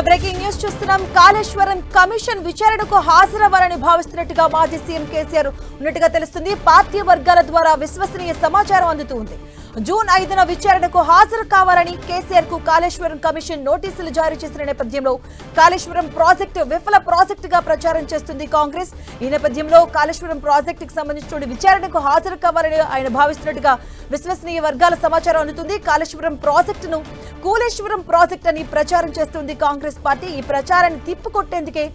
Breaking news చూస్తున్నాం. Kaleshwaram commission విచారణకు హాజరవ్వాలని భావిస్తున్నట్టుగా మాజీ సీఎం కేసీఆర్ ఉన్నట్టుగా తెలుస్తుంది. పార్టీ వర్గాల ద్వారా విశ్వసనీయ సమాచారం అందుతుంది. జూన్ 5న విచారణకు హాజరు కావాలని కేసీఆర్ కు కాళేశ్వరం కమిషన్ నోటీసులు జారీ చేసిన నేపథ్యంలో కాళేశ్వరం ప్రాజెక్టు విఫల ప్రాజెక్టుగా ప్రచారం చేస్తుంది కాంగ్రెస్. ఈ నేపథ్యంలో కాళేశ్వరం ప్రాజెక్టుకు సంబంధించిన విచారణకు హాజరు కావాలని ఆయన భావిస్తున్నట్టుగా విశ్వసనీయ వర్గాల సమాచారం అందుతుంది. కాళేశ్వరం ప్రాజెక్టును కూలేశ్వరం ప్రాజెక్ట్ అని ప్రచారం చేస్తుంది కాంగ్రెస్ పార్టీ. ఈ ప్రచారాన్ని తిప్పుకొట్టేందుకే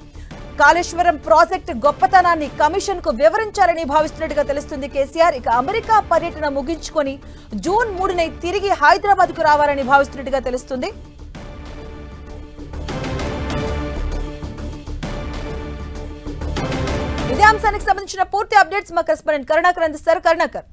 కాళేశ్వరం ప్రాజెక్టు గొప్పతనాన్ని కమిషన్ కు వివరించాలని భావిస్తున్నట్టుగా తెలుస్తుంది కేసీఆర్. ఇక అమెరికా పర్యటన ముగించుకొని జూన్ 3న తిరిగి హైదరాబాద్ కు రావాలని భావిస్తున్నట్టుగా తెలుస్తుంది. ఇదే అంశానికి సంబంధించిన పూర్తి అప్డేట్స్ మా కరెస్పాండెంట్ కరుణాకర్ అందిస్తారు. కరుణాకర్,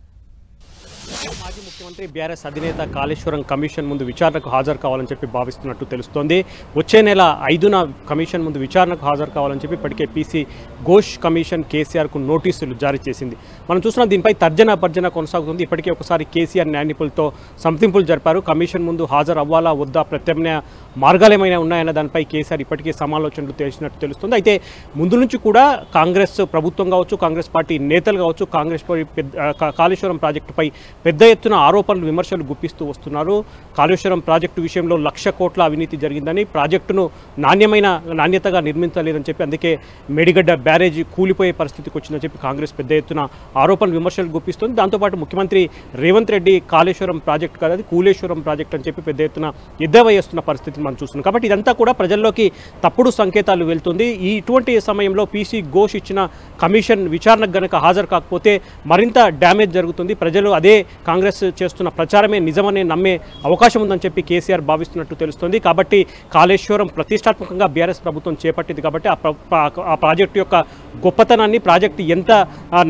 మాజీ ముఖ్యమంత్రి బీఆర్ఎస్ అధినేత కాళేశ్వరం కమిషన్ ముందు విచారణకు హాజరు కావాలని చెప్పి భావిస్తున్నట్టు తెలుస్తోంది. వచ్చే నెల 5న కమిషన్ ముందు విచారణకు హాజరు కావాలని చెప్పి ఇప్పటికే పీసీ ఘోష్ కమిషన్ కేసీఆర్కు నోటీసులు జారీ చేసింది. మనం చూస్తున్నాం, దీనిపై తర్జన భర్జన కొనసాగుతుంది. ఇప్పటికే ఒకసారి కేసీఆర్ న్యాయ నిపుణులతో సంప్రదింపులు జరిపారు. కమిషన్ ముందు హాజరు అవ్వాలా వద్దా, ప్రత్యామ్నాయ మార్గాలు ఏమైనా ఉన్నాయన్న దానిపై కేసీఆర్ ఇప్పటికే సమాలోచనలు చేసినట్టు తెలుస్తుంది. అయితే ముందు నుంచి కూడా కాంగ్రెస్ ప్రభుత్వం కావచ్చు, కాంగ్రెస్ పార్టీ నేతలు కావచ్చు, కాళేశ్వరం ప్రాజెక్టుపై పెద్ద ఎత్తున ఆరోపణలు విమర్శలు గుప్పిస్తూ వస్తున్నారు. కాళేశ్వరం ప్రాజెక్టు విషయంలో 1,00,000 కోట్ల అవినీతి జరిగిందని, ప్రాజెక్టును నాణ్యతగా నిర్మించలేదని చెప్పి అందుకే మేడిగడ్డ బ్యారేజీ కూలిపోయే పరిస్థితికి వచ్చిందని చెప్పి కాంగ్రెస్ పెద్ద ఎత్తున ఆరోపణలు విమర్శలు గుప్పిస్తుంది. దాంతోపాటు ముఖ్యమంత్రి రేవంత్ రెడ్డి కాళేశ్వరం ప్రాజెక్టు కాదు, అది కూలేశ్వరం ప్రాజెక్టు అని చెప్పి పెద్ద ఎత్తున ఎద్దేవా చేస్తున్న పరిస్థితిని మనం చూస్తున్నాం. కాబట్టి ఇదంతా కూడా ప్రజల్లోకి తప్పుడు సంకేతాలు వెళ్తుంది. ఇటువంటి సమయంలో పీసీ ఘోష్ ఇచ్చిన కమిషన్ విచారణకు గనక హాజరు కాకపోతే మరింత డ్యామేజ్ జరుగుతుంది. ప్రజలు అదే కాంగ్రెస్ చేస్తున్న ప్రచారమే నిజమనే నమ్మే అవకాశం ఉందని చెప్పి కేసీఆర్ భావిస్తున్నట్టు తెలుస్తోంది. కాబట్టి కాళేశ్వరం ప్రతిష్టాత్మకంగా బీఆర్ఎస్ ప్రభుత్వం చేపట్టింది కాబట్టి ఆ ప్రాజెక్టు యొక్క గొప్పతనాన్ని, ప్రాజెక్టు ఎంత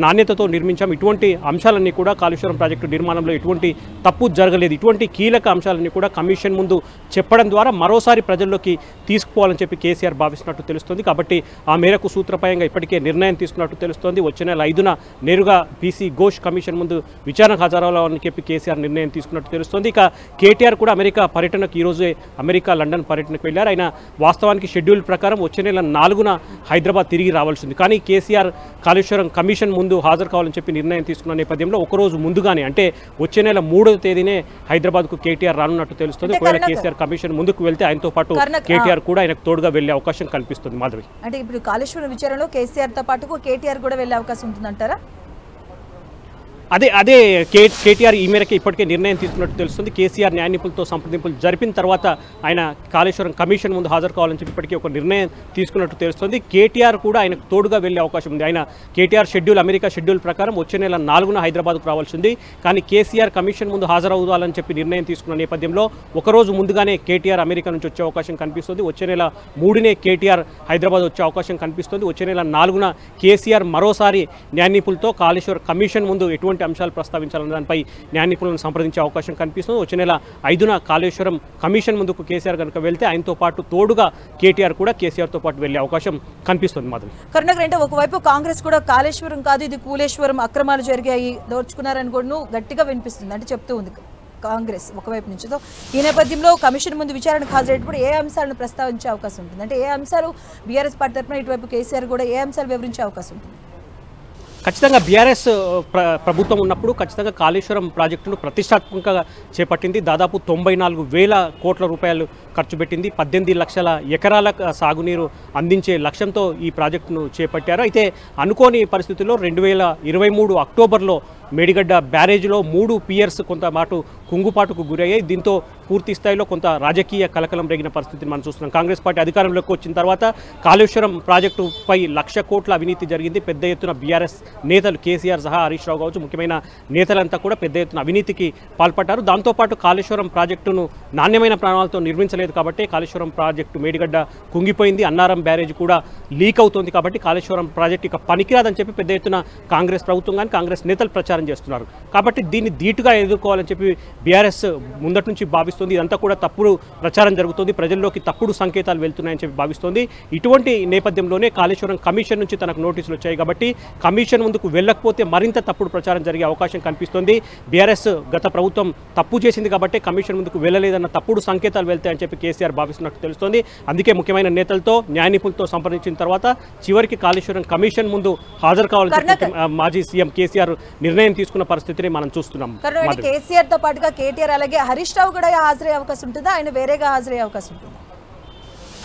నాణ్యతతో నిర్మించాం, ఇటువంటి అంశాలన్నీ కూడా కాళేశ్వరం ప్రాజెక్టు నిర్మాణంలో ఎటువంటి తప్పు జరగలేదు, ఇటువంటి కీలక అంశాలన్నీ కూడా కమిషన్ ముందు చెప్పడం ద్వారా మరోసారి ప్రజల్లోకి తీసుకుపోవాలని చెప్పి కేసీఆర్ భావిస్తున్నట్టు తెలుస్తోంది. కాబట్టి ఆ మేరకు సూత్రప్రాయంగా ఇప్పటికే నిర్ణయం తీసుకున్నట్టు తెలుస్తోంది. వచ్చే నెల 5న నేరుగా పీసీ ఘోష్ కమిషన్ ముందు విచారణకు హాజరవ్వాలని చెప్పి కేసీఆర్ నిర్ణయం తీసుకున్నట్టు తెలుస్తోంది. ఇక కేటీఆర్ కూడా అమెరికా పర్యటనకు ఈరోజే అమెరికా లండన్ పర్యటనకు వెళ్లారు. ఆయన వాస్తవానికి షెడ్యూల్ ప్రకారం వచ్చే నెల 4న హైదరాబాద్ తిరిగి రావాల్సింది. కానీ కేసీఆర్ కాళేశ్వరం కమిషన్ ముందు హాజరు కావాలని చెప్పి నిర్ణయం తీసుకున్న నేపథ్యంలో ఒకరోజు ముందుగానే, అంటే వచ్చే నెల 3వ తేదీనే హైదరాబాద్కు కేటీఆర్ రానున్నట్టు తెలుస్తుంది. ఒకవేళ కేసీఆర్ కమిషన్ ముందుకు వెళ్తే ఆయనతో పాటు కేటీఆర్ కూడా ఆయనకు తోడుగా వెళ్లే అవకాశం కనిపిస్తుంది. మాధవి, అంటే ఇప్పుడు కాళేశ్వరం విచారణలో కేసీఆర్ తో పాటు కేటీఆర్ కూడా వెళ్లే అవకాశం ఉంటుందంటారా? అదే కేటీఆర్ ఈ మేరకు ఇప్పటికే నిర్ణయం తీసుకున్నట్టు తెలుస్తుంది. కేసీఆర్ న్యాయ నిపుణులతో సంప్రదింపులు జరిపిన తర్వాత ఆయన కాళేశ్వరం కమిషన్ ముందు హాజరు కావాలని చెప్పి ఇప్పటికే ఒక నిర్ణయం తీసుకున్నట్టు తెలుస్తుంది. కేటీఆర్ కూడా ఆయనకు తోడుగా వెళ్లే అవకాశం ఉంది. ఆయన కేటీఆర్ అమెరికా షెడ్యూల్ ప్రకారం వచ్చే నెల 4న హైదరాబాద్కు రావాల్సింది. కానీ కేసీఆర్ కమిషన్ ముందు హాజరవుదాలని చెప్పి నిర్ణయం తీసుకున్న నేపథ్యంలో ఒకరోజు ముందుగానే కేటీఆర్ అమెరికా నుంచి వచ్చే అవకాశం కనిపిస్తుంది. వచ్చే నెల 3నే కేటీఆర్ హైదరాబాద్ వచ్చే అవకాశం కనిపిస్తుంది. వచ్చే నెల 4న కేసీఆర్ మరోసారి న్యాయ నిపుణులతో కాళేశ్వరం కమిషన్ ముందు ఎటువంటి అంశాలు ప్రస్తావించాలన్న దానిపై న్యాయ నిపుణులను సంప్రదించే అవకాశం కనిపిస్తుంది. వచ్చే నెల 5న కాళేశ్వరం కమిషన్ ముందుకు కేసీఆర్ కనుక వెళ్తే ఆయనతో పాటు తోడుగా కేటీఆర్ కూడా కేసీఆర్తో పాటు వెళ్లే అవకాశం కనిపిస్తుంది. మాధవి, కరుణాకర్, అంటే ఒకవైపు కాంగ్రెస్ కూడా కాళేశ్వరం కాదు ఇది కూలేశ్వరం, అక్రమాలు జరిగాయి, దోచుకున్నారని కూడా గట్టిగా వినిపిస్తుంది, అంటే చెప్తూ ఉంది కాంగ్రెస్ ఒకవైపు నుంచి. ఈ నేపథ్యంలో కమిషన్ ముందు విచారణకు హాజరయ్యేటప్పుడు ఏ అంశాలను ప్రస్తావించే అవకాశం ఉంటుంది? అంటే ఏ అంశాలు బీఆర్ఎస్ పార్టీ తరఫున ఇటువైపు కేసీఆర్ కూడా ఏ అంశాలు వివరించే అవకాశం ఉంటుంది? ఖచ్చితంగా బీఆర్ఎస్ ప్రభుత్వం ఉన్నప్పుడు ఖచ్చితంగా కాళేశ్వరం ప్రాజెక్టును ప్రతిష్టాత్మకంగా చేపట్టింది. దాదాపు 94,000 కోట్ల రూపాయలు ఖర్చు పెట్టింది. 18 లక్షల ఎకరాల సాగునీరు అందించే లక్ష్యంతో ఈ ప్రాజెక్టును చేపట్టారు. అయితే అనుకోని పరిస్థితుల్లో 2023 అక్టోబర్లో మేడిగడ్డ బ్యారేజ్లో 3 పియర్స్ కొంత కుంగుపాటుకు గురయ్యాయి. దీంతో పూర్తి స్థాయిలో కొంత రాజకీయ కలకలం రేగిన పరిస్థితిని మనం చూస్తున్నాం. కాంగ్రెస్ పార్టీ అధికారంలోకి వచ్చిన తర్వాత కాళేశ్వరం ప్రాజెక్టుపై 1,00,000 కోట్ల అవినీతి జరిగింది. పెద్ద ఎత్తున బీఆర్ఎస్ నేతలు కేసీఆర్ సహా హరీష్ రావు కావచ్చు, ముఖ్యమైన నేతలంతా కూడా పెద్ద ఎత్తున అవినీతికి పాల్పడ్డారు. దాంతోపాటు కాళేశ్వరం ప్రాజెక్టును నాణ్యమైన ప్రాణాలతో నిర్మించలేదు కాబట్టి కాళేశ్వరం ప్రాజెక్టు మేడిగడ్డ కుంగిపోయింది. అన్నారం బ్యారేజ్ కూడా లీక్ అవుతోంది కాబట్టి కాళేశ్వరం ప్రాజెక్టు ఇక పనికిరాదని చెప్పి పెద్ద ఎత్తున కాంగ్రెస్ ప్రభుత్వం కానీ కాంగ్రెస్ నేతలు ప్రచారం ప్రచారం చేస్తున్నారు. కాబట్టి దీన్ని ధీటుగా ఎదుర్కోవాలని చెప్పి బీఆర్ఎస్ ముందటి నుంచి భావిస్తుంది. ఇదంతా కూడా తప్పుడు ప్రచారం జరుగుతుంది, ప్రజల్లోకి తప్పుడు సంకేతాలు వెళ్తున్నాయని చెప్పి భావిస్తోంది. ఇటువంటి నేపథ్యంలోనే కాళేశ్వరం కమిషన్ నుంచి తనకు నోటీసులు వచ్చాయి కాబట్టి కమిషన్ ముందుకు వెళ్ళకపోతే మరింత తప్పుడు ప్రచారం జరిగే అవకాశం కనిపిస్తోంది. బీఆర్ఎస్ గత ప్రభుత్వం తప్పు చేసింది కాబట్టి కమిషన్ ముందుకు వెళ్ళలేదన్న తప్పుడు సంకేతాలు వెళ్తాయని చెప్పి కేసీఆర్ భావిస్తున్నట్టు తెలుస్తోంది. అందుకే ముఖ్యమైన నేతలతో న్యాయ నిపుణులతో సంప్రదించిన తర్వాత చివరికి కాళేశ్వరం కమిషన్ ముందు హాజరు కావాలని చెప్పి మాజీ సీఎం కేసీఆర్ నిర్ణయం తీసుకున్న పరిస్థితిని మనం చూస్తున్నాం. కేసీఆర్ తో పాటుగా కేటీఆర్ అలాగే హరీష్ రావు కూడా హాజరయ్యే అవకాశం ఉంటుందా, ఆయన వేరేగా హాజరయ్యే అవకాశం ఉంటుందా?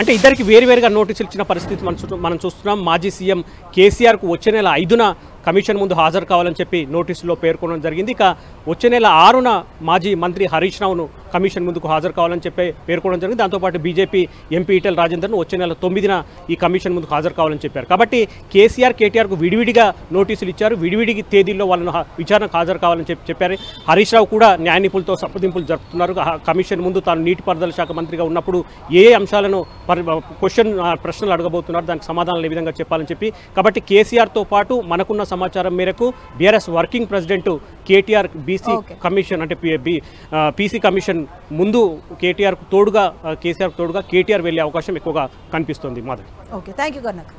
అంటే ఇద్దరికి వేరువేరుగా నోటీసులు ఇచ్చిన పరిస్థితి మనం చూస్తున్నాం. మాజీ సీఎం కేసీఆర్కు వచ్చే నెల 5న కమిషన్ ముందు హాజరు కావాలని చెప్పి నోటీసులో పేర్కొనడం జరిగింది. ఇక వచ్చే నెల 6న మాజీ మంత్రి హరీష్ రావును కమిషన్ ముందుకు హాజరు కావాలని చెప్పి పేర్కొనడం జరిగింది. దాంతోపాటు బీజేపీ ఎంపీ ఈటెల రాజేందర్ను వచ్చే నెల 9న ఈ కమిషన్ ముందుకు హాజరు కావాలని చెప్పారు. కాబట్టి కేసీఆర్ కేటీఆర్కు విడివిడిగా నోటీసులు ఇచ్చారు, విడివిడికి తేదీల్లో వాళ్ళను విచారణకు హాజరు కావాలని చెప్పారు. హరీష్ రావు కూడా న్యాయ నిపుణులతో సంప్రదింపులు జరుపుతున్నారు. కమిషన్ ముందు తాను నీటిపారుదల శాఖ మంత్రిగా ఉన్నప్పుడు ఏ అంశాలను ప్రశ్నలు అడగబోతున్నారు, దానికి సమాధానాలు ఏ విధంగా చెప్పాలని చెప్పి. కాబట్టి కేసీఆర్తో పాటు మనకున్న సమాచారం మేరకు BRS working president KTR BC commission అంటే పీసీ కమిషన్ ముందు కేసీఆర్ తోడుగా కేటీఆర్ వెళ్లే అవకాశం ఎక్కువగా కనిపిస్తుంది. మాధవి. Okay, thank you కర్ణక్.